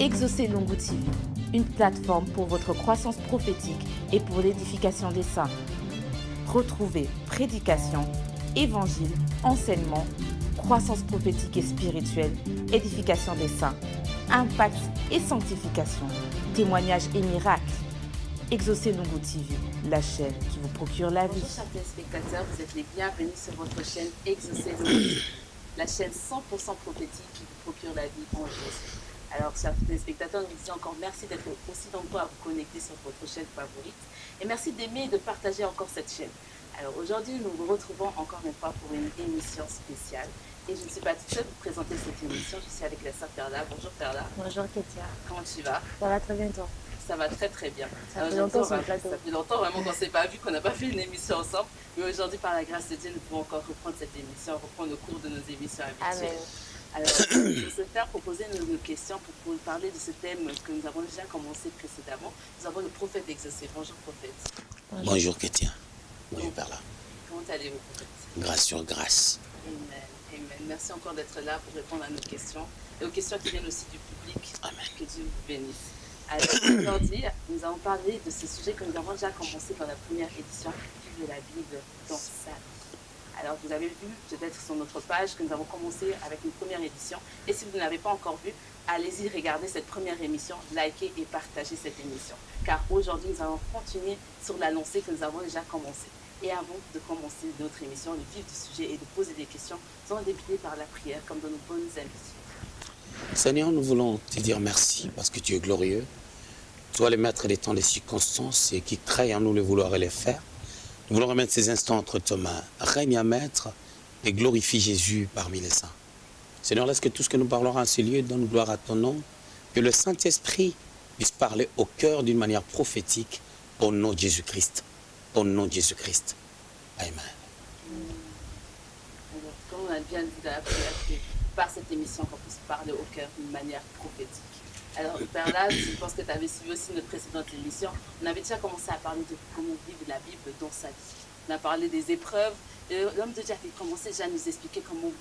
Exaucez Lungu TV, une plateforme pour votre croissance prophétique et pour l'édification des saints. Retrouvez prédication, évangile, enseignement, croissance prophétique et spirituelle, édification des saints, impact et sanctification, témoignages et miracles. Exaucez Lungu TV, la chaîne qui vous procure la vie. Bonjour chers téléspectateurs, vous êtes les bienvenus sur votre chaîne Exaucez Lungu TV, la chaîne 100% prophétique qui vous procure la vie en Jésus. Alors chers téléspectateurs, nous vous disons encore merci d'être aussi nombreux à vous connecter sur votre chaîne favorite et merci d'aimer et de partager encore cette chaîne. Alors aujourd'hui, nous vous retrouvons encore une fois pour une émission spéciale. Et je ne suis pas toute seule pour présenter cette émission, je suis avec la sœur Perla. Bonjour Perla. Bonjour Kétia. Comment tu vas? Ça va très bien toi? Ça va très très bien. Ça fait longtemps sur le plateau. Ça fait longtemps vraiment qu'on ne s'est pas vu, qu'on n'a pas fait une émission ensemble. Mais aujourd'hui, par la grâce de Dieu, nous pouvons encore reprendre cette émission, reprendre le cours de nos émissions habituelles. Amen. Alors, je souhaite proposer nos questions pour vous parler de ce thème que nous avons déjà commencé précédemment. Nous avons le prophète exaucé. Bonjour prophète. Bonjour Kétia. Bonjour Perla. Comment allez-vous prophète? Grâce sur grâce. Amen. Amen. Merci encore d'être là pour répondre à nos questions et aux questions qui viennent aussi du public. Amen. Que Dieu vous bénisse. Alors aujourd'hui, nous allons parler de ce sujet que nous avons déjà commencé dans la première édition, vivre la Bible dans sa vie. Alors vous avez vu peut-être sur notre page que nous avons commencé avec une première édition. Et si vous ne l'avez pas encore vue, allez-y regarder cette première émission, likez et partagez cette émission. Car aujourd'hui, nous allons continuer sur la lancée que nous avons déjà commencée. Et avant de commencer notre émission, le vif du sujet et de poser des questions, nous allons débuter par la prière comme dans nos bonnes habitudes. Seigneur, nous voulons te dire merci parce que tu es glorieux. Toi, le maître des temps, des circonstances et qui crée en nous le vouloir et le faire. Nous voulons remettre ces instants entre tes mains. Règne à maître et glorifie Jésus parmi les saints. Seigneur, laisse que tout ce que nous parlerons à ce lieu donne gloire à ton nom. Que le Saint-Esprit puisse parler au cœur d'une manière prophétique au nom de Jésus-Christ. Au nom de Jésus-Christ. Amen. Alors, comme on a bien dit dans la prière, que par cette émission, qu'on puisse parler au cœur d'une manière prophétique. Alors, Père là, je pense que tu avais suivi aussi notre précédente émission. On avait déjà commencé à parler de comment vivre la Bible dans sa vie. On a parlé des épreuves. Et l'homme de Dieu avait commencé déjà à nous expliquer comment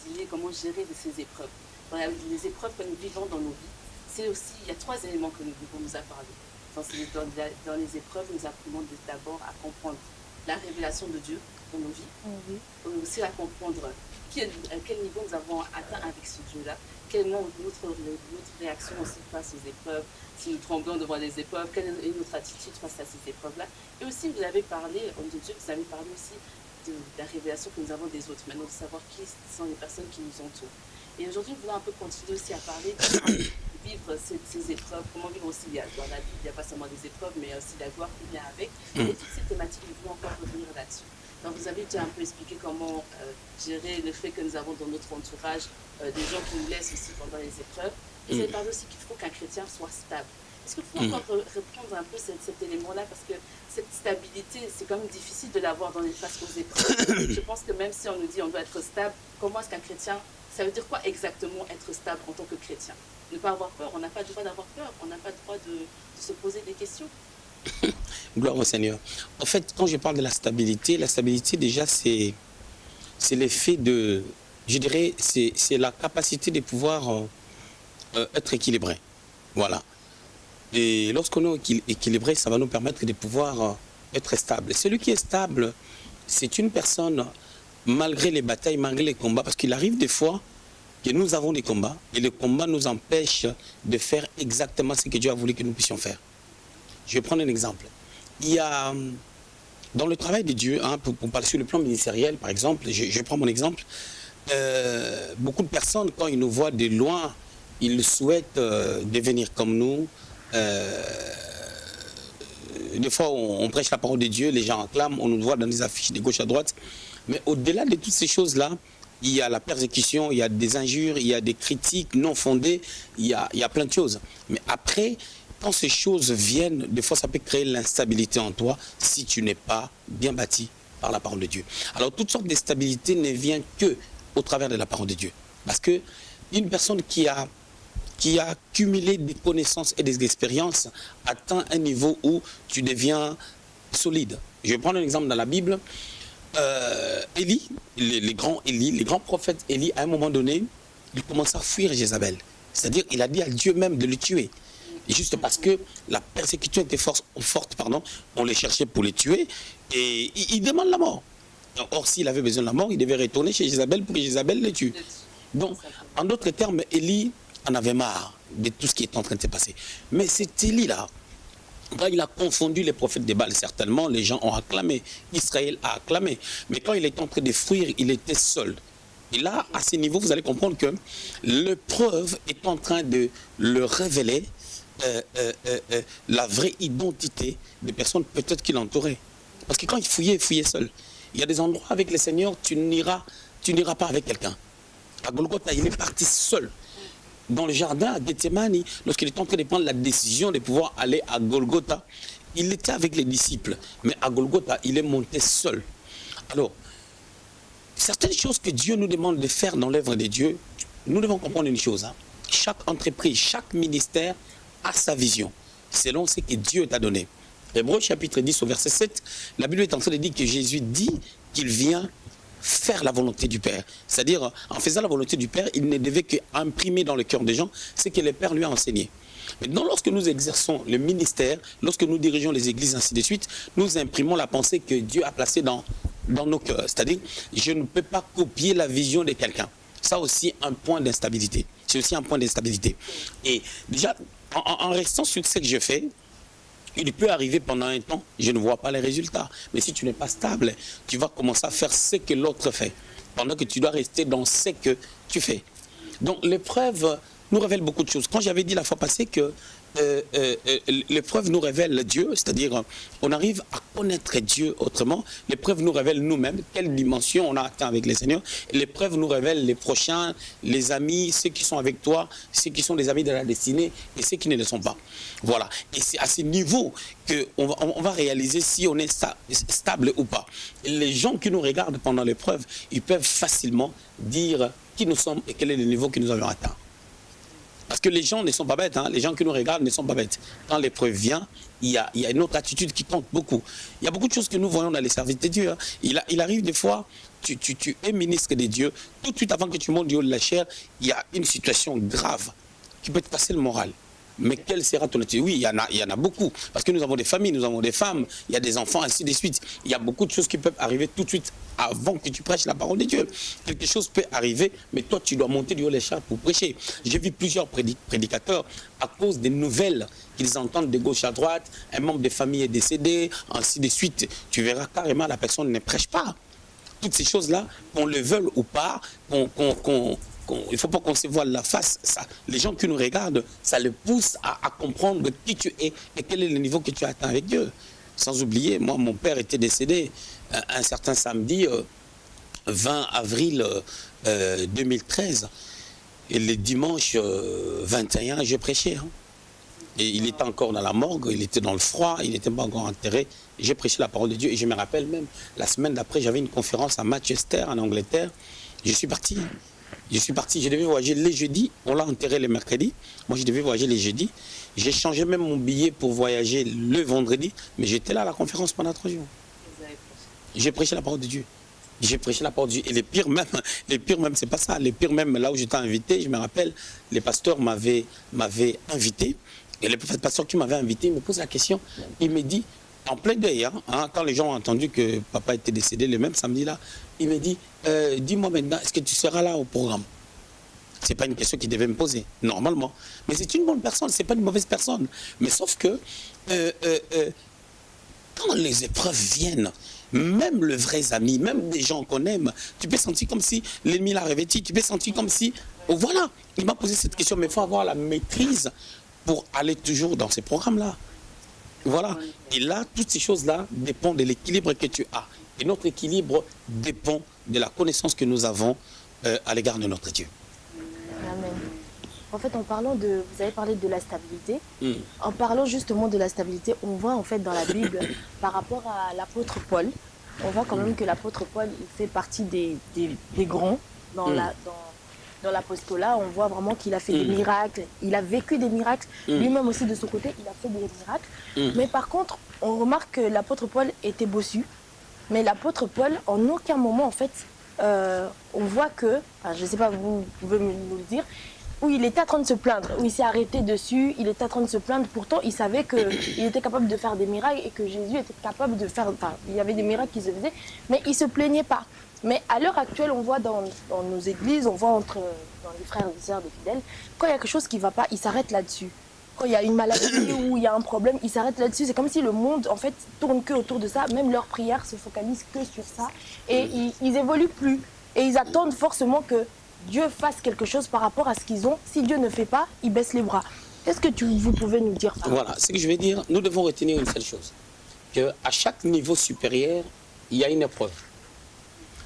dealer, comment gérer de ces épreuves. Dans les épreuves que nous vivons dans nos vies, c'est aussi, il y a trois éléments que nous vivons, nous a parlé. Dans les épreuves, nous apprenons d'abord à comprendre la révélation de Dieu dans nos vies. Oui. Aussi à comprendre à quel niveau nous avons atteint avec ce Dieu-là, quelle est notre réaction aussi face aux épreuves, si nous tremblons devant les épreuves, quelle est notre attitude face à ces épreuves-là. Et aussi, vous avez parlé, homme de Dieu, vous avez parlé aussi de la révélation que nous avons des autres, maintenant de savoir qui sont les personnes qui nous entourent. Et aujourd'hui, nous voulons un peu continuer aussi à parler de vivre ces épreuves, comment vivre aussi dans la Bible, il n'y a pas seulement des épreuves, mais aussi la gloire qui vient avec. Et toutes ces thématiques, nous voulons encore revenir là-dessus. Donc vous avez déjà un peu expliqué comment gérer le fait que nous avons dans notre entourage des gens qui nous laissent aussi pendant les épreuves. Et vous avez parlé aussi qu'il faut qu'un chrétien soit stable. Est-ce qu'il faut encore reprendre un peu cet élément-là, parce que cette stabilité, c'est quand même difficile de l'avoir dans les face aux épreuves. Je pense que même si on nous dit on doit être stable, comment est-ce qu'un chrétien, ça veut dire quoi exactement être stable en tant que chrétien? Ne pas avoir peur, on n'a pas le droit d'avoir peur, on n'a pas le droit de se poser des questions. Gloire au Seigneur. En fait, quand je parle de la stabilité déjà, c'est l'effet de, je dirais, c'est la capacité de pouvoir être équilibré. Voilà. Et lorsqu'on est équilibré, ça va nous permettre de pouvoir être stable. Celui qui est stable, c'est une personne, malgré les batailles, malgré les combats, parce qu'il arrive des fois que nous avons des combats, et les combats nous empêchent de faire exactement ce que Dieu a voulu que nous puissions faire. Je vais prendre un exemple. Il y a, dans le travail de Dieu, pour parler sur le plan ministériel, par exemple, je prends mon exemple, beaucoup de personnes, quand ils nous voient de loin, ils souhaitent devenir comme nous. Des fois, on prêche la parole de Dieu, les gens acclament, on nous voit dans des affiches de gauche à droite. Mais au-delà de toutes ces choses-là, il y a la persécution, il y a des injures, il y a des critiques non fondées, il y a plein de choses. Mais après, quand ces choses viennent, des fois ça peut créer l'instabilité en toi si tu n'es pas bien bâti par la parole de Dieu. Alors toutes sortes de stabilité ne vient que au travers de la parole de Dieu. Parce que une personne qui a cumulé des connaissances et des expériences atteint un niveau où tu deviens solide. Je vais prendre un exemple dans la Bible. Élie, les grands prophètes Élie, à un moment donné, il commence à fuir Jézabel. C'est-à-dire, il a dit à Dieu même de le tuer. Et juste parce que la persécution était forte, on les cherchait pour les tuer, et il demande la mort. Or, s'il avait besoin de la mort, il devait retourner chez Jézabel pour que Jézabel le tue. Donc, en d'autres termes, Élie en avait marre de tout ce qui est en train de se passer. Mais c'est Élie-là, quand il a confondu les prophètes des Baals, certainement, les gens ont acclamé. Israël a acclamé. Mais quand il est en train de fuir, il était seul. Et là, à ce niveau, vous allez comprendre que l'épreuve est en train de le révéler la vraie identité des personnes peut-être qui l'entouraient. Parce que quand il fouillait seul. Il y a des endroits avec le Seigneur, tu n'iras pas avec quelqu'un. À Golgotha, il est parti seul. Dans le jardin à Gethsemane, lorsqu'il est en train de prendre la décision de pouvoir aller à Golgotha, il était avec les disciples. Mais à Golgotha, il est monté seul. Alors, certaines choses que Dieu nous demande de faire dans l'œuvre de Dieu, nous devons comprendre une chose. Chaque entreprise, chaque ministère a sa vision, selon ce que Dieu t'a donné. Hébreux chapitre 10 au verset 7, la Bible est en train de dire que Jésus dit qu'il vient faire la volonté du Père. C'est-à-dire, en faisant la volonté du Père, il ne devait qu'imprimer dans le cœur des gens ce que le Père lui a enseigné. Maintenant, lorsque nous exerçons le ministère, lorsque nous dirigeons les églises, ainsi de suite, nous imprimons la pensée que Dieu a placée dans nos cœurs. C'est-à-dire, je ne peux pas copier la vision de quelqu'un. Ça aussi, un point d'instabilité. C'est aussi un point d'instabilité. Et déjà, en restant sur ce que je fais, il peut arriver pendant un temps, je ne vois pas les résultats. Mais si tu n'es pas stable, tu vas commencer à faire ce que l'autre fait, pendant que tu dois rester dans ce que tu fais. Donc l'épreuve nous révèle beaucoup de choses. Quand j'avais dit la fois passée que l'épreuve nous révèle Dieu, c'est-à-dire on arrive à connaître Dieu autrement, l'épreuve nous révèle nous-mêmes, quelle dimension on a atteint avec les Seigneurs, l'épreuve nous révèle les prochains, les amis, ceux qui sont avec toi, ceux qui sont des amis de la destinée et ceux qui ne le sont pas. Voilà, et c'est à ce niveau qu'on va réaliser si on est stable ou pas. Les gens qui nous regardent pendant l'épreuve, ils peuvent facilement dire qui nous sommes et quel est le niveau que nous avons atteint. Parce que les gens ne sont pas bêtes, les gens qui nous regardent ne sont pas bêtes. Quand l'épreuve vient, il y a une autre attitude qui compte beaucoup. Il y a beaucoup de choses que nous voyons dans les services de Dieu. Il arrive des fois, tu es ministre de Dieu, tout de suite avant que tu montes du haut de la chair, il y a une situation grave qui peut te casser le moral. Mais quelle sera ton attitude? Oui, il y en a beaucoup. Parce que nous avons des familles, nous avons des femmes, il y a des enfants, ainsi de suite. Il y a beaucoup de choses qui peuvent arriver tout de suite avant que tu prêches la parole de Dieu. Quelque chose peut arriver, mais toi, tu dois monter du haut des chars pour prêcher. J'ai vu plusieurs prédicateurs, à cause des nouvelles qu'ils entendent de gauche à droite, un membre de famille est décédé, ainsi de suite. Tu verras carrément la personne ne prêche pas. Toutes ces choses-là, qu'on le veuille ou pas, il ne faut pas qu'on se voile la face. Ça, les gens qui nous regardent, ça les pousse à comprendre qui tu es et quel est le niveau que tu as atteint avec Dieu. Sans oublier, moi, mon père était décédé un certain samedi, 20 avril 2013. Et le dimanche 21, j'ai prêché. Et il était encore dans la morgue, il était dans le froid, il n'était pas encore enterré. J'ai prêché la parole de Dieu et je me rappelle même, la semaine d'après, j'avais une conférence à Manchester, en Angleterre. Je suis parti, je devais voyager les jeudis, on l'a enterré le mercredi, moi je devais voyager les jeudis. J'ai changé même mon billet pour voyager le vendredi, mais j'étais là à la conférence pendant 3 jours. J'ai prêché la parole de Dieu. J'ai prêché la parole de Dieu. Et les pires même, c'est pas ça. Les pires même, là où j'étais invité, je me rappelle, les pasteurs m'avaient invité. Et le pasteur qui m'avait invité, il me pose la question, il me dit, en plein deuil, quand les gens ont entendu que papa était décédé le même samedi-là, il me dit, dis-moi maintenant, est-ce que tu seras là au programme? Ce n'est pas une question qu'il devait me poser, normalement. Mais c'est une bonne personne, ce n'est pas une mauvaise personne. Mais sauf que, quand les épreuves viennent, même les vrais amis, même des gens qu'on aime, tu peux sentir comme si l'ennemi l'a revêtu, tu peux sentir comme si, oh, voilà, il m'a posé cette question, mais il faut avoir la maîtrise pour aller toujours dans ces programmes-là. Voilà. Et là, toutes ces choses-là dépendent de l'équilibre que tu as. Et notre équilibre dépend de la connaissance que nous avons à l'égard de notre Dieu. Amen. En fait, vous avez parlé de la stabilité. En parlant justement de la stabilité, on voit en fait dans la Bible, par rapport à l'apôtre Paul, on voit quand même que l'apôtre Paul, il fait partie des grands dans l'apostolat. On voit vraiment qu'il a fait des miracles, il a vécu des miracles. Lui-même aussi de son côté, il a fait des miracles. Mais par contre, on remarque que l'apôtre Paul était bossu. Mais l'apôtre Paul, en aucun moment, en fait, on voit que, je ne sais pas, vous pouvez nous le dire, où il était en train de se plaindre, où il s'est arrêté dessus, il était en train de se plaindre. Pourtant, il savait qu'il était capable de faire des miracles et que Jésus était capable de faire... Enfin, il y avait des miracles qui se faisaient, mais il ne se plaignait pas. Mais à l'heure actuelle, on voit dans nos églises, on voit dans les frères et sœurs des fidèles, quand il y a quelque chose qui ne va pas, ils s'arrêtent là-dessus. Quand il y a une maladie ou il y a un problème, ils s'arrêtent là-dessus. C'est comme si le monde, en fait, tourne que autour de ça. Même leurs prières se focalisent que sur ça. Et ils évoluent plus. Et ils attendent forcément que Dieu fasse quelque chose par rapport à ce qu'ils ont. Si Dieu ne fait pas, ils baissent les bras. Qu'est-ce que vous pouvez nous dire par Voilà, ce que je vais dire, nous devons retenir une seule chose. Qu'à chaque niveau supérieur, il y a une épreuve.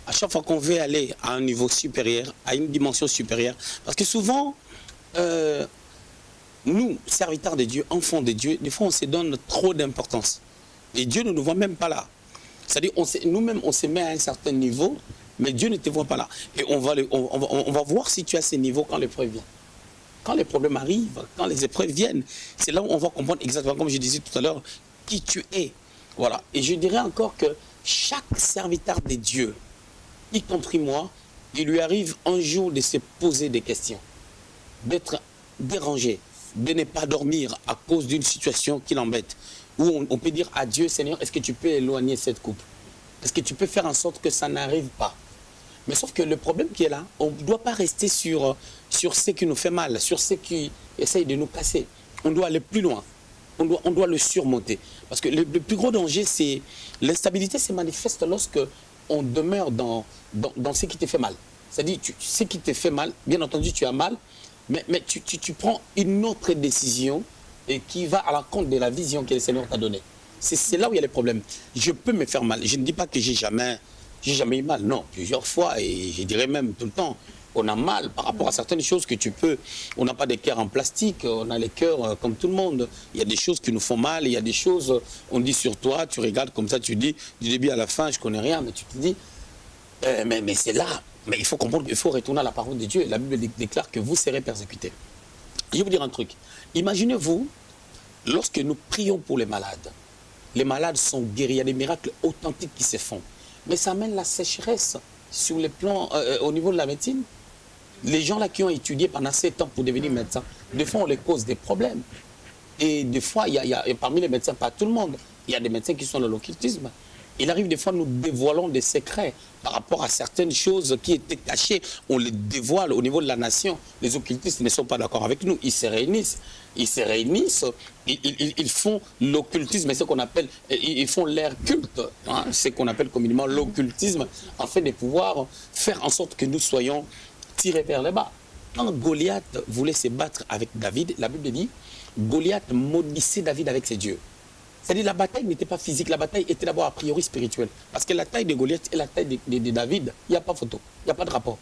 À chaque fois qu'on veut aller à un niveau supérieur, à une dimension supérieure, parce que souvent, nous, serviteurs de Dieu, enfants de Dieu, des fois on se donne trop d'importance. Et Dieu ne nous voit même pas là. C'est-à-dire, nous-mêmes, on se met à un certain niveau, mais Dieu ne te voit pas là. Et on va voir si tu as ces niveaux quand l'épreuve vient. Quand les problèmes arrivent, quand les épreuves viennent, c'est là où on va comprendre exactement, comme je disais tout à l'heure, qui tu es. Voilà. Et je dirais encore que chaque serviteur de Dieu, y compris moi, il lui arrive un jour de se poser des questions, d'être dérangé, de ne pas dormir à cause d'une situation qui l'embête. Où on peut dire à Dieu, Seigneur, est-ce que tu peux éloigner cette couple? Est-ce que tu peux faire en sorte que ça n'arrive pas? Mais sauf que le problème qui est là, on ne doit pas rester sur ce qui nous fait mal, sur ce qui essaye de nous casser. On doit aller plus loin. On doit le surmonter. Parce que le plus gros danger, c'est l'instabilité se manifeste lorsque on demeure dans ce qui te fait mal. C'est-à-dire, ce qui te fait mal, bien entendu, tu as mal, mais tu prends une autre décision et qui va à l'encontre de la vision que le Seigneur t'a donnée. C'est là où il y a les problèmes. Je peux me faire mal. Je ne dis pas que j'ai jamais eu mal. Non, plusieurs fois, et je dirais même tout le temps, on a mal par rapport à certaines choses que tu peux. On n'a pas des cœurs en plastique, on a les cœurs comme tout le monde. Il y a des choses qui nous font mal, il y a des choses, on dit sur toi, tu regardes comme ça, tu dis, du début à la fin, je connais rien, mais tu te dis, mais c'est là. Mais il faut comprendre qu'il faut retourner à la parole de Dieu. La Bible déclare que vous serez persécutés. Je vais vous dire un truc. Imaginez-vous, lorsque nous prions pour les malades sont guéris, il y a des miracles authentiques qui se font. Mais ça amène la sécheresse sur les plans, au niveau de la médecine. Les gens là qui ont étudié pendant 7 ans pour devenir médecins, des fois on les cause des problèmes. Et des fois, il y a parmi les médecins, pas tout le monde, il y a des médecins qui sont dans l'occultisme. Il arrive des fois, nous dévoilons des secrets par rapport à certaines choses qui étaient cachées. On les dévoile au niveau de la nation. Les occultistes ne sont pas d'accord avec nous. Ils se réunissent, ils font l'occultisme, ce qu'on appelle, ils font l'air culte, hein, ce qu'on appelle communément l'occultisme, afin de pouvoir faire en sorte que nous soyons tirés vers le bas. Quand Goliath voulait se battre avec David, la Bible dit, Goliath maudissait David avec ses dieux. C'est-à-dire la bataille n'était pas physique, la bataille était d'abord a priori spirituelle. Parce que la taille de Goliath et la taille de David, il n'y a pas photo, il n'y a pas de rapport.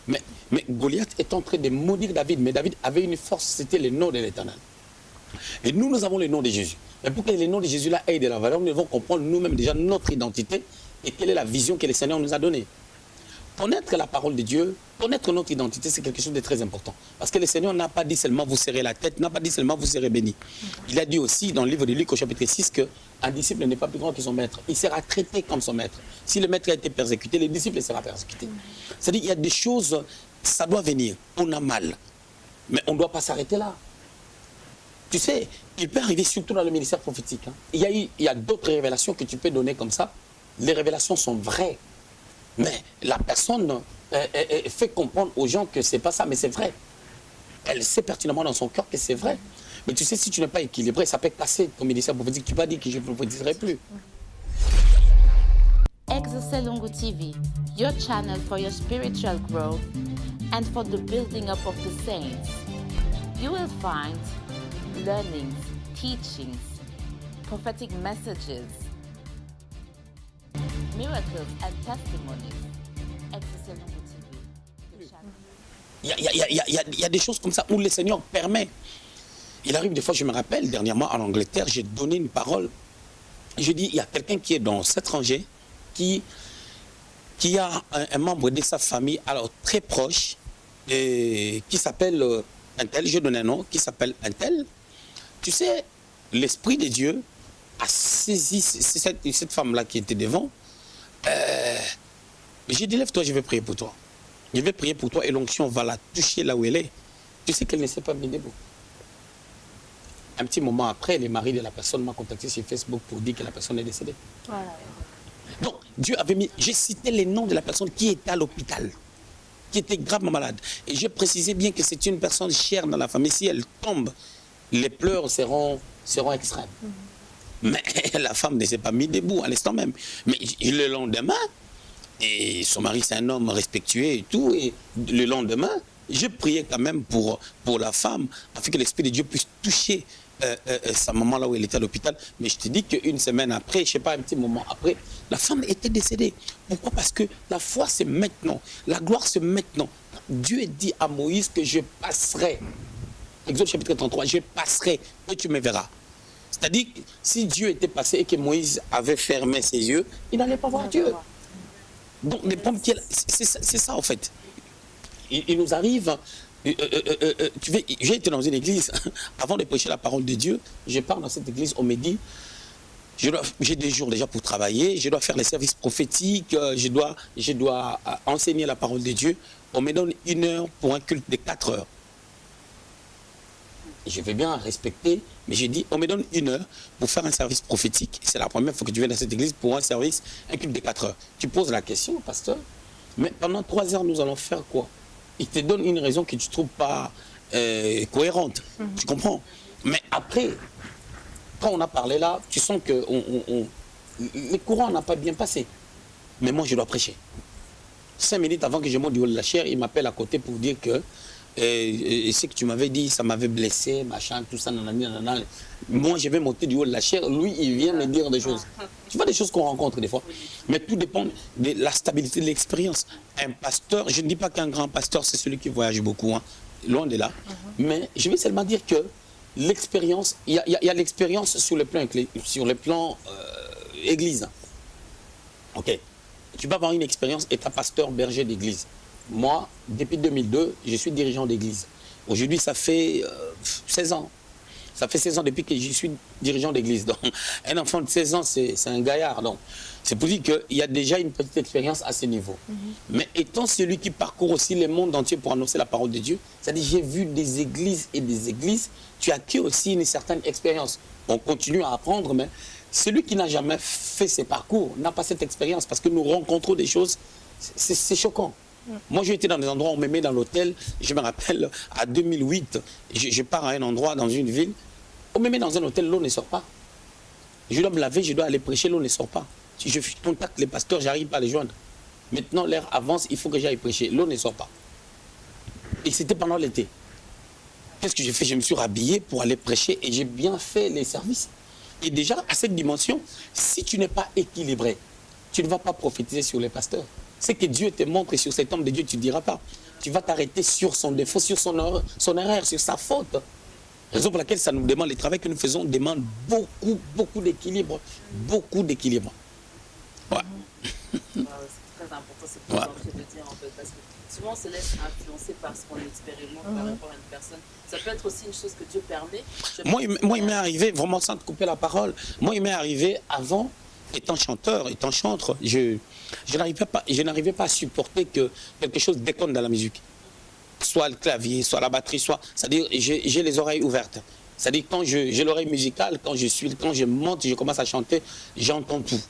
Mais Goliath est en train de maudire David, mais David avait une force, c'était le nom de l'Éternel. Et nous avons le nom de Jésus. Mais pour que le nom de Jésus-là ait de la valeur, nous devons comprendre nous-mêmes déjà notre identité et quelle est la vision que le Seigneur nous a donnée. Connaître la parole de Dieu, connaître notre identité, c'est quelque chose de très important. Parce que le Seigneur n'a pas dit seulement vous serez la tête, n'a pas dit seulement vous serez béni. Il a dit aussi dans le livre de Luc au chapitre 6 qu'un disciple n'est pas plus grand que son maître. Il sera traité comme son maître. Si le maître a été persécuté, le disciple sera persécuté. C'est-à-dire qu'il y a des choses, ça doit venir. On a mal. Mais on ne doit pas s'arrêter là. Tu sais, il peut arriver surtout dans le ministère prophétique. Hein. Il y a d'autres révélations que tu peux donner comme ça. Les révélations sont vraies. Mais la personne fait comprendre aux gens que c'est pas ça, mais c'est vrai. Elle sait pertinemment dans son cœur que c'est vrai. Mais tu sais, si tu n'es pas équilibré, ça peut casser ton ministère prophétique. Tu vas dire que je ne prophétiserai plus. Exoselongo TV, your channel for your spiritual growth and for the building up of the saints. You will find learnings, teachings, prophetic messages, miracles and testimonies. Exoselongo TV, the channel. Il y a des choses comme ça où le Seigneur permet. Il arrive des fois, je me rappelle, dernièrement en Angleterre, j'ai donné une parole. Je dis, il y a quelqu'un qui est dans cet étranger qui a un membre de sa famille, alors très proche, qui s'appelle un tel, je donne un nom, qui s'appelle un tel. Tu sais, l'Esprit de Dieu a saisi cette femme-là qui était devant. J'ai dit, lève-toi, je vais prier pour toi. Je vais prier pour toi et l'onction va la toucher là où elle est. Tu sais qu'elle ne s'est pas mise debout. Un petit moment après, le mari de la personne m'a contacté sur Facebook pour dire que la personne est décédée. Voilà. Donc, Dieu avait mis... J'ai cité les noms de la personne qui était à l'hôpital, qui était gravement malade. Et je précisais bien que c'est une personne chère dans la famille. Si elle tombe, les pleurs seront extrêmes. Mais la femme ne s'est pas mise debout à l'instant même. Mais le lendemain, et son mari c'est un homme respectueux et tout, et le lendemain, je priais quand même pour la femme, afin que l'Esprit de Dieu puisse toucher sa maman là où elle était à l'hôpital. Mais je te dis qu'une semaine après, je ne sais pas, un petit moment après, la femme était décédée. Pourquoi? Parce que la foi c'est maintenant, la gloire c'est maintenant. Dieu dit à Moïse que je passerai. Exode chapitre 33, je passerai et tu me verras. C'est-à-dire que si Dieu était passé et que Moïse avait fermé ses yeux, il n'allait pas voir Dieu. Donc les pompiers, c'est ça en fait. Il nous arrive, j'ai été dans une église, avant de prêcher la parole de Dieu, je pars dans cette église, on me dit, j'ai des jours déjà pour travailler, je dois faire les services prophétiques, je dois enseigner la parole de Dieu. On me donne 1 heure pour un culte de 4 heures. Je vais bien respecter, mais j'ai dit, on me donne 1 heure pour faire un service prophétique. C'est la première fois que tu viens dans cette église pour un culte de 4 heures. Tu poses la question, pasteur, mais pendant 3 heures, nous allons faire quoi? Il te donne une raison que tu ne trouves pas cohérente. Tu comprends? Mais après, quand on a parlé là, tu sens que le courant n'a pas bien passé. Mais moi, je dois prêcher. 5 minutes avant que je monte du haut de la chaire, il m'appelle à côté pour dire que ce que tu m'avais dit, ça m'avait blessé, machin, tout ça, nanani, nanana. Moi, je vais monter du haut de la chair. Lui, il vient me dire des choses. Tu vois des choses qu'on rencontre des fois. Mais tout dépend de la stabilité de l'expérience. Un pasteur, je ne dis pas qu'un grand pasteur, c'est celui qui voyage beaucoup, hein, loin de là. Mais je vais seulement dire que l'expérience, il y a l'expérience sur le plan église. Ok. Tu peux avoir une expérience étant pasteur berger d'église. Moi, depuis 2002, je suis dirigeant d'église. Aujourd'hui, ça fait 16 ans. Ça fait 16 ans depuis que je suis dirigeant d'église. Donc, un enfant de 16 ans, c'est un gaillard. Donc, c'est pour dire qu'il y a déjà une petite expérience à ce niveau. Mais étant celui qui parcourt aussi le monde entier pour annoncer la parole de Dieu, c'est-à-dire j'ai vu des églises et des églises, tu as acquis aussi une certaine expérience. On continue à apprendre, mais celui qui n'a jamais fait ces parcours n'a pas cette expérience parce que nous rencontrons des choses, c'est choquant. Moi, j'ai été dans des endroits où on me met dans l'hôtel. Je me rappelle, à 2008, je pars à un endroit dans une ville. On me met dans un hôtel, l'eau ne sort pas. Je dois me laver, je dois aller prêcher, l'eau ne sort pas. Si je contacte les pasteurs, j'arrive pas à les joindre. Maintenant, l'heure avance, il faut que j'aille prêcher. L'eau ne sort pas. Et c'était pendant l'été. Qu'est-ce que j'ai fait? Je me suis rhabillé pour aller prêcher et j'ai bien fait les services. Et déjà, à cette dimension, si tu n'es pas équilibré, tu ne vas pas prophétiser sur les pasteurs. C'est que Dieu te montre et sur cet homme de Dieu, tu ne diras pas. Tu vas t'arrêter sur son défaut, sur son erreur, sur sa faute. Raison pour laquelle ça nous demande, les travaux que nous faisons demandent beaucoup d'équilibre. Beaucoup d'équilibre. Ouais. C'est très important, c'est ce que je veux dire en fait, parce que souvent on se laisse influencer par ce qu'on expérimente par rapport à une personne. Ça peut être aussi une chose que Dieu permet. Moi, il m'est arrivé, vraiment sans te couper la parole, moi, il m'est arrivé avant, étant chanteur, étant chantre, je n'arrivais pas à supporter que quelque chose déconne dans la musique. Soit le clavier, soit la batterie, c'est-à-dire j'ai les oreilles ouvertes. C'est-à-dire quand j'ai l'oreille musicale, quand je monte, je commence à chanter, j'entends tout.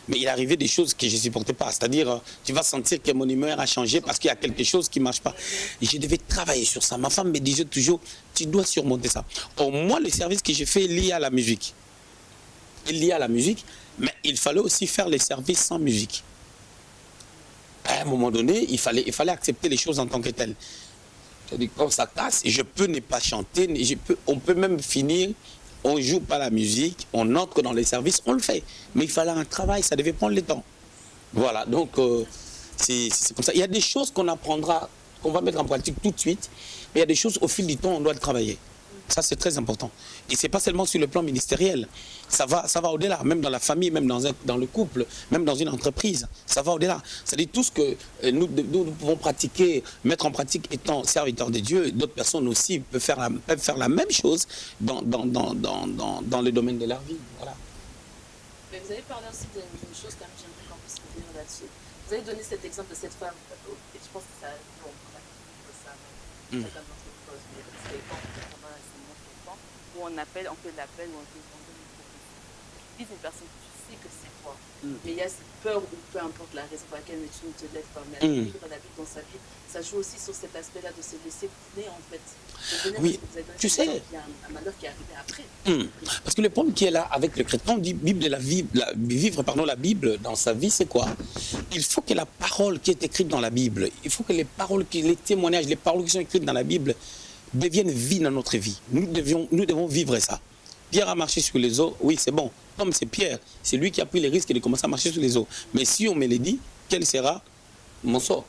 Mais il arrivait des choses que je ne supportais pas. C'est-à-dire, tu vas sentir que mon humeur a changé parce qu'il y a quelque chose qui ne marche pas. Et je devais travailler sur ça. Ma femme me disait toujours, tu dois surmonter ça. Pour moi, le service que j'ai fait est lié à la musique. Mais il fallait aussi faire les services sans musique. À un moment donné, il fallait accepter les choses en tant que telles. C'est-à-dire, quand ça casse, je peux ne pas chanter, on peut même finir, on ne joue pas la musique, on entre dans les services, on le fait. Mais il fallait un travail, ça devait prendre le temps. Voilà, donc c'est comme ça. Il y a des choses qu'on apprendra, qu'on va mettre en pratique tout de suite, mais il y a des choses au fil du temps, on doit le travailler. Ça, c'est très important. Et ce n'est pas seulement sur le plan ministériel. Ça va au-delà, même dans la famille, même dans le couple, même dans une entreprise. Ça va au-delà. C'est-à-dire tout ce que nous pouvons pratiquer, mettre en pratique étant serviteurs de Dieu, d'autres personnes aussi peuvent faire la même chose dans le domaine de leur vie. Voilà. Mais vous avez parlé aussi d'une chose, quand même, j'aimerais qu'on puisse revenir là-dessus. Vous avez donné cet exemple de cette femme, et je pense que ça, bon, ça donne notre cause. parce que quand on travaille à ce moment, où on fait l'appel, où on donne une prophétie. Dis une personne que tu sais que c'est toi. Mais il y a cette peur, ou peu importe la raison pour laquelle tu ne te lèves pas. Mais la Bible dans sa vie, ça joue aussi sur cet aspect-là de se laisser couler, en fait. Oui, tu sais. Il y a un malheur qui est arrivé après. Parce que le problème qui est là avec le chrétien, on dit Bible vivre la Bible dans sa vie, c'est quoi? Il faut que la parole qui est écrite dans la Bible, il faut que les paroles, les témoignages, les paroles qui sont écrites dans la Bible deviennent vie dans notre vie. Nous devons vivre ça. Pierre a marché sur les eaux, oui, c'est bon. Comme c'est Pierre, c'est lui qui a pris les risques de commencer à marcher sur les eaux. Mais si on me le dit, quel sera mon sort?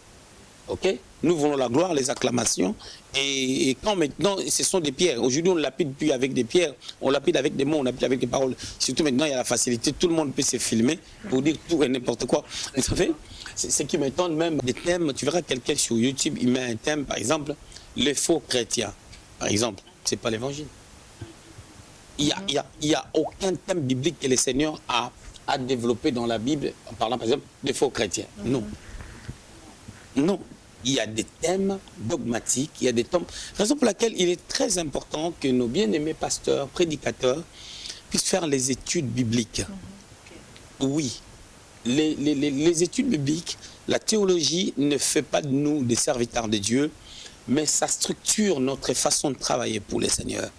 Ok? Nous voulons la gloire, les acclamations. Et quand maintenant, ce sont des pierres. Aujourd'hui, on ne lapide plus avec des pierres. On lapide avec des mots, on lapide avec des paroles. Surtout maintenant, il y a la facilité. Tout le monde peut se filmer pour dire tout et n'importe quoi. Vous savez, ce qui m'étonne même des thèmes. Tu verras quelqu'un sur YouTube, il met un thème, par exemple, les faux chrétiens. Par exemple, ce n'est pas l'évangile. Il n'y a aucun thème biblique que le Seigneur a développé dans la Bible, en parlant par exemple des faux chrétiens. Non. Non. Il y a des thèmes dogmatiques, il y a des thèmes... Raison pour laquelle il est très important que nos bien-aimés pasteurs, prédicateurs, puissent faire les études bibliques. Oui. Les études bibliques, la théologie ne fait pas de nous des serviteurs de Dieu, mais ça structure notre façon de travailler pour le Seigneur.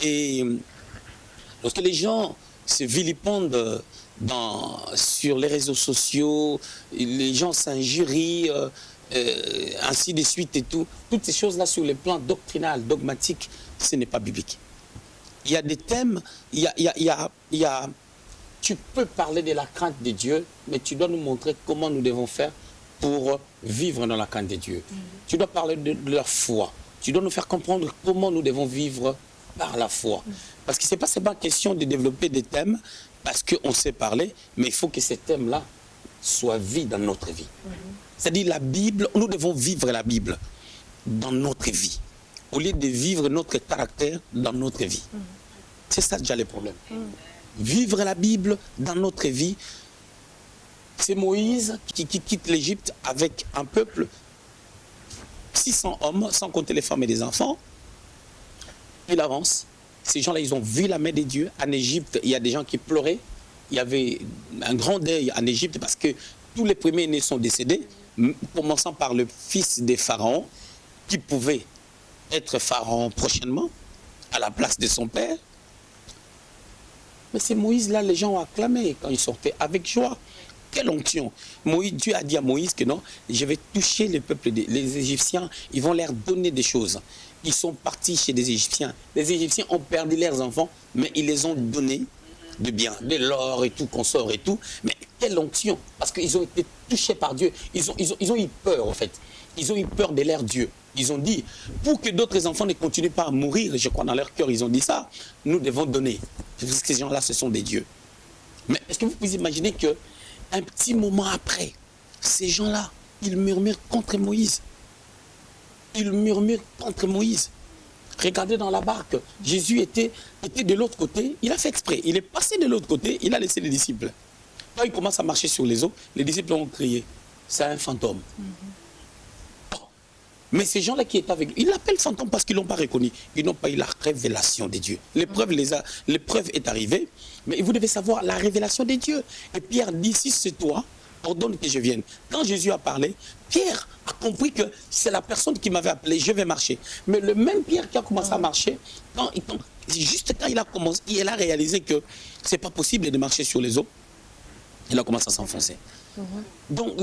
Et lorsque les gens se vilipendent sur les réseaux sociaux, les gens s'injurient, ainsi de suite et tout, toutes ces choses-là sur le plan doctrinal, dogmatique, ce n'est pas biblique. Il y a des thèmes, tu peux parler de la crainte de Dieu, mais tu dois nous montrer comment nous devons faire pour vivre dans la crainte de Dieu. Tu dois parler de leur foi. Tu dois nous faire comprendre comment nous devons vivre par la foi. Parce que ce n'est pas question de développer des thèmes parce qu'on sait parler, mais il faut que ces thèmes-là soient vie dans notre vie. C'est-à-dire la Bible, nous devons vivre la Bible dans notre vie, au lieu de vivre notre caractère dans notre vie. C'est ça déjà le problème. Vivre la Bible dans notre vie, c'est Moïse qui quitte l'Égypte avec un peuple, 600 hommes, sans compter les femmes et les enfants. Il avance. Ces gens-là, ils ont vu la main de Dieu. En Égypte, il y a des gens qui pleuraient. Il y avait un grand deuil en Égypte parce que tous les premiers-nés sont décédés, commençant par le fils des pharaons, qui pouvait être pharaon prochainement, à la place de son père. Mais c'est Moïse, là, les gens ont acclamé quand il sortait avec joie. Quelle onction! Dieu a dit à Moïse que non, je vais toucher le peuple, les Égyptiens, ils vont leur donner des choses. Ils sont partis chez des Égyptiens. Les Égyptiens ont perdu leurs enfants, mais ils les ont donnés de bien, de l'or et tout, consort et tout. Mais quelle onction! Parce qu'ils ont été touchés par Dieu. Ils ont eu peur, en fait. Ils ont eu peur de leur Dieu. Ils ont dit, pour que d'autres enfants ne continuent pas à mourir, je crois dans leur cœur, ils ont dit ça, nous devons donner. Parce que ces gens-là, ce sont des dieux. Mais est-ce que vous pouvez imaginer que un petit moment après, ces gens-là, ils murmurent contre Moïse. Ils murmurent contre Moïse. Regardez dans la barque, Jésus était de l'autre côté, il a fait exprès, il est passé de l'autre côté, il a laissé les disciples. Quand il commence à marcher sur les eaux, les disciples ont crié, c'est un fantôme. Bon. Mais ces gens-là qui étaient avec lui, ils l'appellent fantôme parce qu'ils ne l'ont pas reconnu. Ils n'ont pas eu la révélation de Dieu. L'épreuve est arrivée, mais vous devez savoir la révélation de Dieu. Et Pierre dit, si c'est toi, ordonne que je vienne. Quand Jésus a parlé, Pierre a compris que c'est la personne qui m'avait appelé, je vais marcher. Mais le même Pierre qui a commencé à marcher, juste quand il a commencé, il a réalisé que ce n'est pas possible de marcher sur les eaux, il a commencé à s'enfoncer. Donc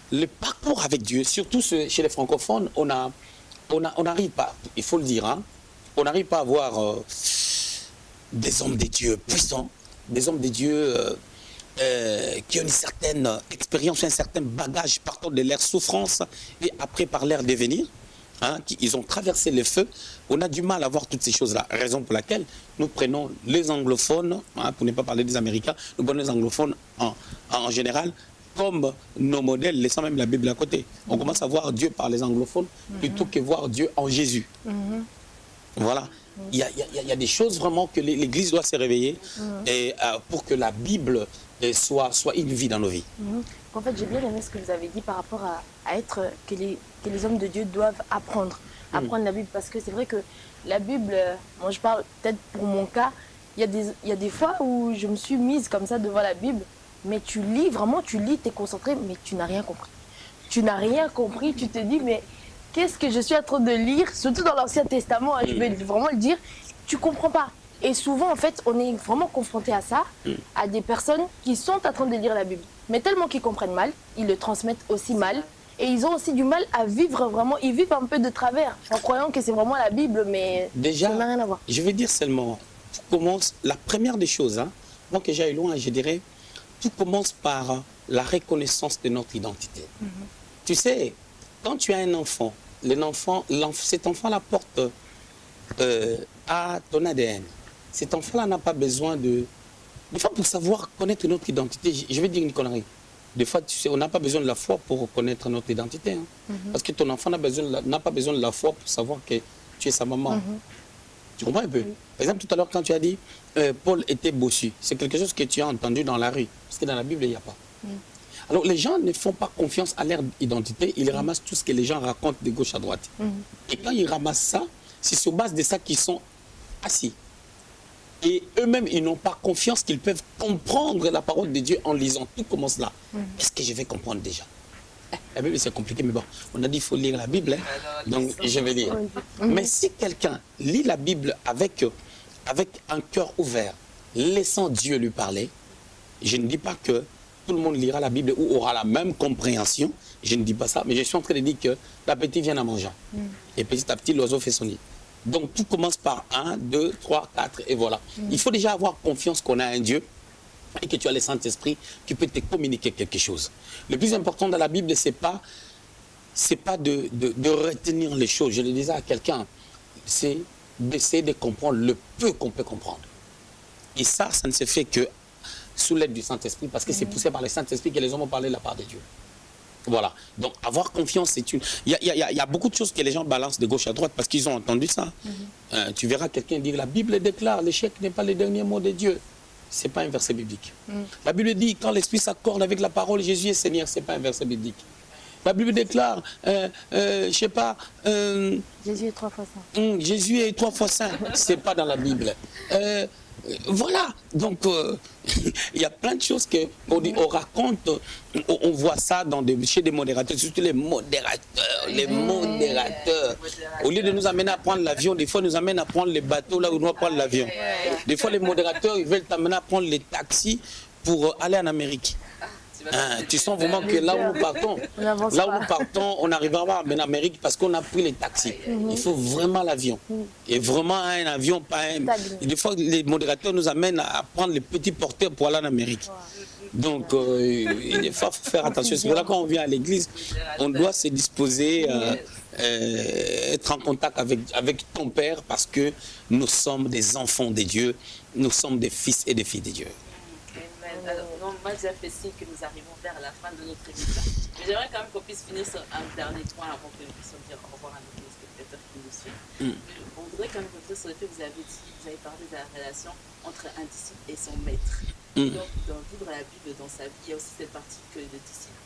le parcours avec Dieu, surtout chez les francophones, on n'arrive pas, il faut le dire, hein, on n'arrive pas à avoir des hommes de Dieu puissants, des hommes de Dieu qui ont une certaine expérience, un certain bagage partant de leur souffrance et après par leur devenir. Hein, ils ont traversé le feu. On a du mal à voir toutes ces choses-là. Raison pour laquelle nous prenons les anglophones, hein, pour ne pas parler des Américains, nous prenons les anglophones en général comme nos modèles, laissant même la Bible à côté. On commence à voir Dieu par les anglophones plutôt que voir Dieu en Jésus. Voilà. Il y a des choses vraiment que l'Église doit se réveiller et, pour que la Bible soit une vie dans nos vies. qu'en fait, j'ai bien aimé ce que vous avez dit par rapport à être, que les hommes de Dieu doivent apprendre la Bible. Parce que c'est vrai que la Bible, moi je parle peut-être pour mon cas, il y a des fois où je me suis mise comme ça devant la Bible, mais tu lis, vraiment, tu lis, tu es concentré, mais tu n'as rien compris. Tu n'as rien compris, tu te dis, mais qu'est-ce que je suis en train de lire, surtout dans l'Ancien Testament, hein, je vais vraiment le dire, tu comprends pas. Et souvent, en fait, on est vraiment confronté à ça, à des personnes qui sont en train de lire la Bible. Mais tellement qu'ils comprennent mal, ils le transmettent aussi mal. Et ils ont aussi du mal à vivre vraiment, ils vivent un peu de travers, en croyant que c'est vraiment la Bible, mais déjà, ça n'a rien à voir. Je vais dire seulement, tout commence, la première des choses, hein, moi que j'aille loin, je dirais, tout commence par la reconnaissance de notre identité. Tu sais, quand tu as un enfant, cet enfant-là porte à ton ADN. Cet enfant-là n'a pas besoin de... Des fois, pour savoir connaître notre identité, je vais dire une connerie. Des fois, tu sais, on n'a pas besoin de la foi pour connaître notre identité. Hein. Parce que ton enfant n'a pas besoin de la foi pour savoir que tu es sa maman. Tu comprends un peu? Par exemple, tout à l'heure, quand tu as dit Paul était bossu, c'est quelque chose que tu as entendu dans la rue. Parce que dans la Bible, il n'y a pas. Alors, les gens ne font pas confiance à leur identité. Ils ramassent tout ce que les gens racontent de gauche à droite. Et quand ils ramassent ça, c'est sur base de ça qu'ils sont assis. Et eux-mêmes, ils n'ont pas confiance qu'ils peuvent comprendre la parole de Dieu en lisant. Tout commence là. Est-ce que je vais comprendre déjà? La Bible, c'est compliqué, mais bon, on a dit qu'il faut lire la Bible. Hein. Donc, je vais lire. Mais si quelqu'un lit la Bible avec un cœur ouvert, laissant Dieu lui parler, je ne dis pas que tout le monde lira la Bible ou aura la même compréhension. Je ne dis pas ça, mais je suis en train de dire que l'appétit vient en mangeant. Et petit à petit, l'oiseau fait son nid. Donc, tout commence par 1, 2, 3, 4, et voilà. Il faut déjà avoir confiance qu'on a un Dieu et que tu as le Saint-Esprit qui peut te communiquer quelque chose. Le plus important dans la Bible, c'est pas de retenir les choses. Je le disais à quelqu'un, c'est d'essayer de comprendre le peu qu'on peut comprendre. Et ça ne se fait que sous l'aide du Saint-Esprit, parce que c'est poussé par le Saint-Esprit que les hommes ont parlé de la part de Dieu. Voilà. Donc, avoir confiance, c'est une... Il y a beaucoup de choses que les gens balancent de gauche à droite parce qu'ils ont entendu ça. Tu verras quelqu'un dire, la Bible déclare, l'échec n'est pas le dernier mot de Dieu. Ce n'est pas un verset biblique. La Bible dit, quand l'Esprit s'accorde avec la parole, Jésus est Seigneur, ce n'est pas un verset biblique. La Bible déclare, je ne sais pas... Jésus est 3 fois saint. Jésus est 3 fois saint. Ce n'est pas dans la Bible. Voilà, donc il y a plein de choses qu'on raconte, on voit ça chez des modérateurs, surtout les modérateurs. Au lieu de nous amener à prendre l'avion, des fois ils nous amènent à prendre les bateaux là où nous doit prendre l'avion. Des fois les modérateurs, ils veulent t'amener à prendre les taxis pour aller en Amérique. Tu sens vraiment que là où nous partons, on n'arrivera pas en Amérique parce qu'on a pris les taxis. Il faut vraiment l'avion. Et vraiment un avion, pas un... Des fois, les modérateurs nous amènent à prendre les petits porteurs pour aller en Amérique. Donc, des fois, il faut faire attention. C'est pour ça que quand on vient à l'église, on doit se disposer, être en contact avec ton Père parce que nous sommes des enfants de Dieu. Nous sommes des fils et des filles de Dieu. Alors, non, moi, j'ai fait signe que nous arrivons vers la fin de notre émission. Mais j'aimerais quand même qu'on puisse finir sur un dernier point avant que nous puissions dire au revoir à nos téléspectateurs qui nous suivent. On voudrait quand même revenir sur le fait que vous avez parlé de la relation entre un disciple et son maître. Donc, dans vivre la Bible dans sa vie, il y a aussi cette partie que le disciple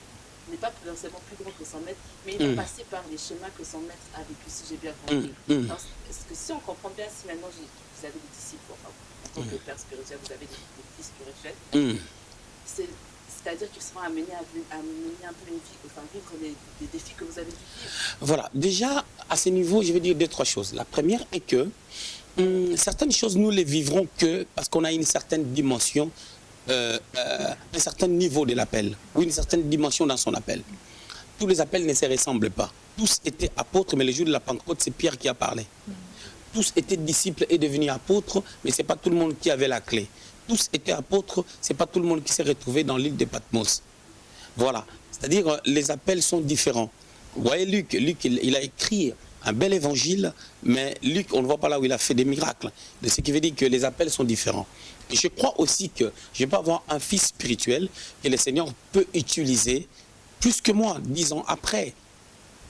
n'est pas forcément plus grand que son maître, mais il va passer par les schémas que son maître a vécu, si j'ai bien compris. Est-ce que si on comprend bien, si maintenant vous avez des disciples, enfin, en tant que père spirituel, vous avez des fils spirituels, c'est-à-dire qu'ils seront amenés à mener un peu une vie, enfin vivre les défis que vous avez vécus. Voilà, déjà à ce niveau, je vais dire 2-3 choses. La première est que certaines choses, nous les vivrons que parce qu'on a une certaine dimension, un certain niveau de l'appel, ou une certaine dimension dans son appel. Tous les appels ne se ressemblent pas. Tous étaient apôtres, mais le jour de la Pentecôte, c'est Pierre qui a parlé. Tous étaient disciples et devenus apôtres, mais ce n'est pas tout le monde qui avait la clé. Tous étaient apôtres, ce n'est pas tout le monde qui s'est retrouvé dans l'île de Patmos. Voilà, c'est-à-dire les appels sont différents. Vous voyez Luc, il a écrit un bel évangile, mais Luc, on ne voit pas là où il a fait des miracles. Ce qui veut dire que les appels sont différents. Et je crois aussi que je vais avoir un fils spirituel que le Seigneur peut utiliser plus que moi, 10 ans après.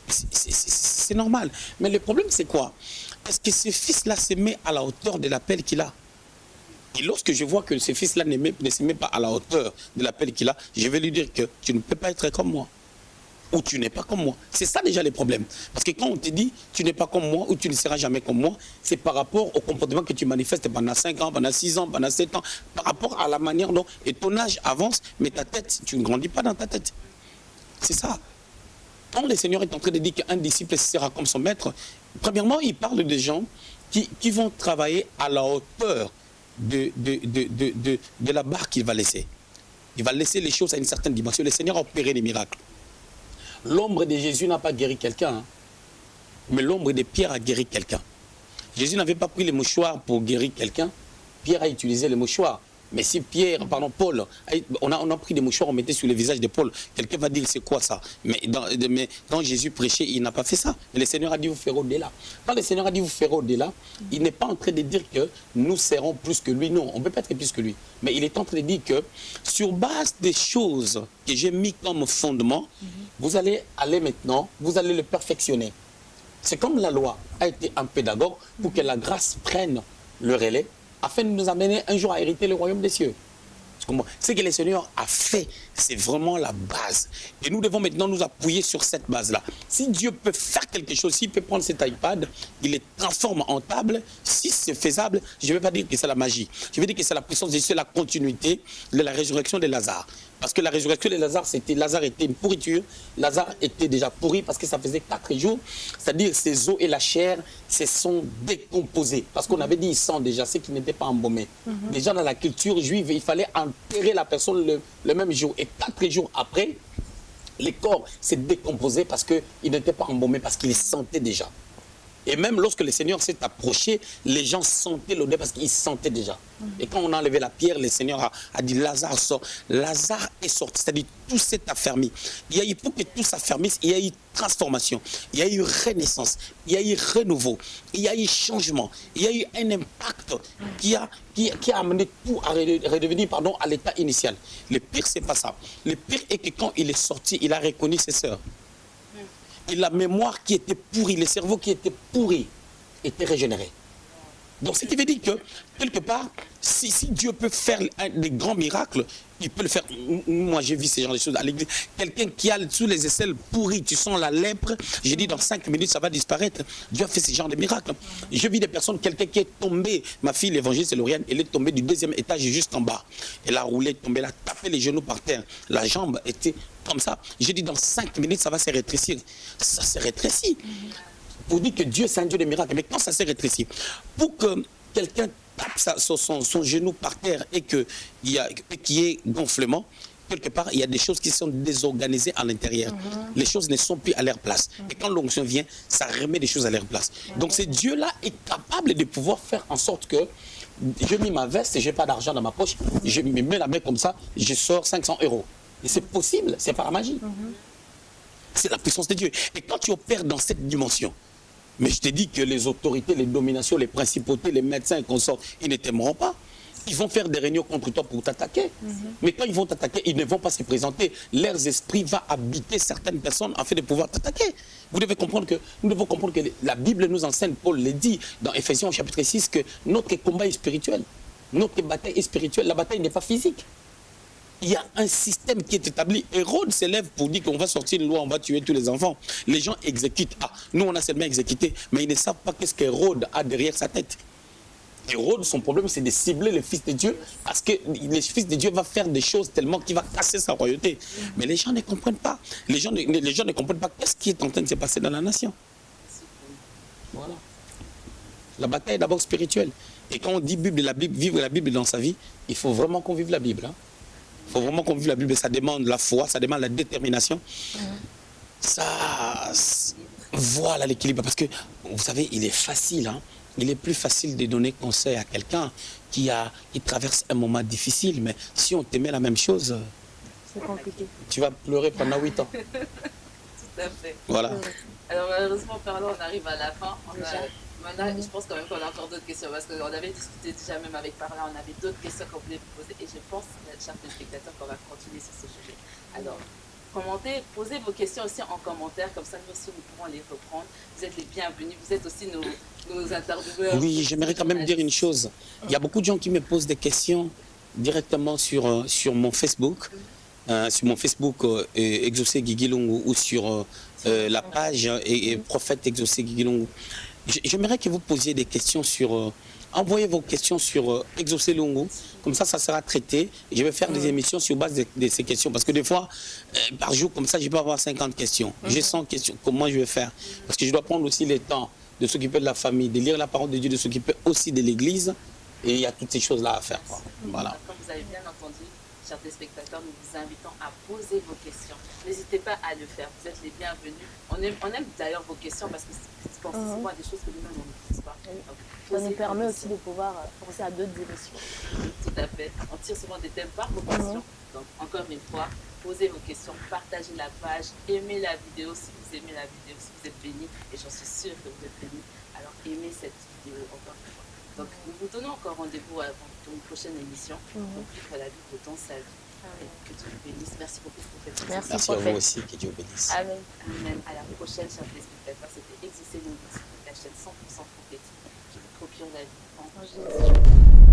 C'est normal. Mais le problème, c'est quoi? Est-ce que ce fils-là se met à la hauteur de l'appel qu'il a? Et lorsque je vois que ce fils-là ne se met pas à la hauteur de l'appel qu'il a, je vais lui dire que tu ne peux pas être comme moi. Ou tu n'es pas comme moi. C'est ça déjà les problèmes. Parce que quand on te dit tu n'es pas comme moi ou tu ne seras jamais comme moi, c'est par rapport au comportement que tu manifestes pendant 5 ans, pendant 6 ans, pendant 7 ans, par rapport à la manière dont et ton âge avance, mais ta tête, tu ne grandis pas dans ta tête. C'est ça. Quand le Seigneur est en train de dire qu'un disciple sera comme son maître, premièrement, il parle de gens qui vont travailler à la hauteur de la barre qu'il va laisser. Il va laisser les choses à une certaine dimension. Le Seigneur a opéré des miracles. L'ombre de Jésus n'a pas guéri quelqu'un, hein, mais l'ombre de Pierre a guéri quelqu'un. Jésus n'avait pas pris les mouchoirs pour guérir quelqu'un. Pierre a utilisé les mouchoirs. Mais si Paul, on a pris des mouchoirs, on mettait sur le visage de Paul, quelqu'un va dire c'est quoi ça? Mais quand Jésus prêchait, il n'a pas fait ça. Mais le Seigneur a dit vous ferez au-delà. Quand le Seigneur a dit vous ferez au-delà, il n'est pas en train de dire que nous serons plus que lui. Non, on ne peut pas être plus que lui. Mais il est en train de dire que sur base des choses que j'ai mis comme fondement, vous allez aller maintenant, vous allez le perfectionner. C'est comme la loi a été un pédagogue pour que la grâce prenne le relais, afin de nous amener un jour à hériter le royaume des cieux. Ce que le Seigneur a fait, c'est vraiment la base. Et nous devons maintenant nous appuyer sur cette base-là. Si Dieu peut faire quelque chose, s'il peut prendre cet iPad, il le transforme en table, si c'est faisable, je ne vais pas dire que c'est la magie. Je vais dire que c'est la puissance de Dieu, c'est la continuité de la résurrection de Lazare. Parce que la résurrection de Lazare, Lazare était une pourriture. Lazare était déjà pourri parce que ça faisait 4 jours. C'est-à-dire ses os et la chair se sont décomposés. Parce qu'on avait dit il sent déjà ce qui n'était pas embaumé. Déjà dans la culture juive, il fallait enterrer la personne le même jour. Et 4 jours après, les corps s'est décomposé parce qu'il n'était pas embaumé, parce qu'il sentait déjà. Et même lorsque le Seigneur s'est approché, les gens sentaient l'odeur parce qu'ils sentaient déjà. Et quand on a enlevé la pierre, le Seigneur a dit Lazare sort. Lazare est sorti, c'est-à-dire tout s'est affermi. Pour que tout s'affermisse, il y a eu transformation, il y a eu renaissance, il y a eu renouveau, il y a eu changement, il y a eu un impact qui a amené tout à redevenir à l'état initial. Le pire, c'est pas ça. Le pire est que quand il est sorti, il a reconnu ses sœurs. Et la mémoire qui était pourrie, le cerveau qui était pourri, était régénéré. Donc, ce qui veut dire que, quelque part, si Dieu peut faire des grands miracles, il peut le faire. Moi, j'ai vu ce genre de choses à l'église. Quelqu'un qui a sous les aisselles pourries, tu sens la lèpre, j'ai dit dans 5 minutes, ça va disparaître. Dieu a fait ce genre de miracles. Je vis des personnes, quelqu'un qui est tombé, ma fille, l'évangéliste Lauriane, elle est tombée du 2e étage juste en bas. Elle a roulé, tombé, elle a tapé les genoux par terre. La jambe était comme ça. J'ai dit dans 5 minutes, ça va se rétrécir. Ça se rétrécit. Pour dire que Dieu, c'est un Dieu de miracles. Mais quand ça s'est rétréci, pour que quelqu'un tape son genou par terre et qu'il y ait gonflement, quelque part, il y a des choses qui sont désorganisées à l'intérieur. Les choses ne sont plus à leur place. Et quand l'onction vient, ça remet des choses à leur place. Donc, ce Dieu-là est capable de pouvoir faire en sorte que je mets ma veste et je n'ai pas d'argent dans ma poche, je me mets la main comme ça, je sors 500 €. Et c'est possible, c'est pas la magie. C'est la puissance de Dieu. Et quand tu opères dans cette dimension, mais je te dis que les autorités, les dominations, les principautés, les médecins et consorts, ils ne t'aimeront pas. Ils vont faire des réunions contre toi pour t'attaquer. Mais quand ils vont t'attaquer, ils ne vont pas se présenter. Leurs esprits vont habiter certaines personnes afin de pouvoir t'attaquer. Nous devons comprendre que la Bible nous enseigne, Paul le dit dans Ephésiens au chapitre 6, que notre combat est spirituel. Notre bataille est spirituelle. La bataille n'est pas physique. Il y a un système qui est établi. Hérode s'élève pour dire qu'on va sortir une loi, on va tuer tous les enfants. Les gens exécutent. Ah, nous on a seulement exécuté, mais ils ne savent pas qu'est-ce qu'Hérode a derrière sa tête. Hérode, son problème, c'est de cibler le Fils de Dieu, parce que le Fils de Dieu va faire des choses tellement qu'il va casser sa royauté. Mais les gens ne comprennent pas. Les gens ne comprennent pas qu'est-ce qui est en train de se passer dans la nation. Voilà. La bataille est d'abord spirituelle. Et quand on dit vivre la Bible dans sa vie, il faut vraiment qu'on vive la Bible. Il faut vraiment qu'on vive la Bible. Ça demande la foi, ça demande la détermination. Ça, voilà l'équilibre. Parce que, vous savez, il est facile. Il est plus facile de donner conseil à quelqu'un qui traverse un moment difficile. Mais si on te met la même chose, c'est compliqué. Tu vas pleurer pendant 8 ans. Tout à fait. Voilà. Alors, malheureusement, parlons, on arrive à la fin. Maintenant, je pense quand même qu'on a encore d'autres questions, parce qu'on avait discuté déjà même avec Parla, on avait d'autres questions qu'on voulait vous poser, et je pense, chers téléspectateurs, qu'on va continuer sur ce sujet. Alors, commentez, posez vos questions aussi en commentaire, comme ça nous aussi nous pourrons les reprendre. Vous êtes les bienvenus, vous êtes aussi nos intervieweurs. Oui, j'aimerais quand même dire une chose. Il y a beaucoup de gens qui me posent des questions directement sur mon Facebook. Sur mon Facebook Exaucé Guigui Lungu ou sur la page Prophète Exaucé Guigui Lungu. J'aimerais que vous posiez des questions sur... envoyez vos questions sur Exaucé Lungu, comme ça sera traité. Et je vais faire des émissions sur base de ces questions. Parce que des fois, par jour, comme ça, je peux avoir 50 questions. J'ai 100 questions. Comment je vais faire? Parce que je dois prendre aussi le temps de s'occuper de la famille, de lire la parole de Dieu, de s'occuper aussi de l'Église. Et il y a toutes ces choses-là à faire. Voilà. Comme vous avez bien entendu, chers téléspectateurs, nous vous invitons à poser vos questions. N'hésitez pas à le faire, vous êtes les bienvenus. On aime d'ailleurs vos questions parce que c'est souvent des choses que nous-mêmes on ne maîtrise pas. Donc, ça nous permet aussi de pouvoir penser à d'autres émissions. Tout à fait. On tire souvent des thèmes par vos questions. Donc, encore une fois, posez vos questions, partagez la page, aimez la vidéo si vous aimez la vidéo, si vous êtes bénis, et j'en suis sûre que vous êtes bénis. Alors, aimez cette vidéo encore une fois. Donc, nous vous donnons encore rendez-vous pour une prochaine émission pour vivre la vie de sa vie. Que Dieu vous bénisse. Merci beaucoup pour cette émission. Merci à vous aussi. Que Dieu vous bénisse. Amen. Amen. À la prochaine, chers téléspectateurs. C'était Exaucé Lungu, la chaîne 100% prophétique qui vous procure la vie en Jésus.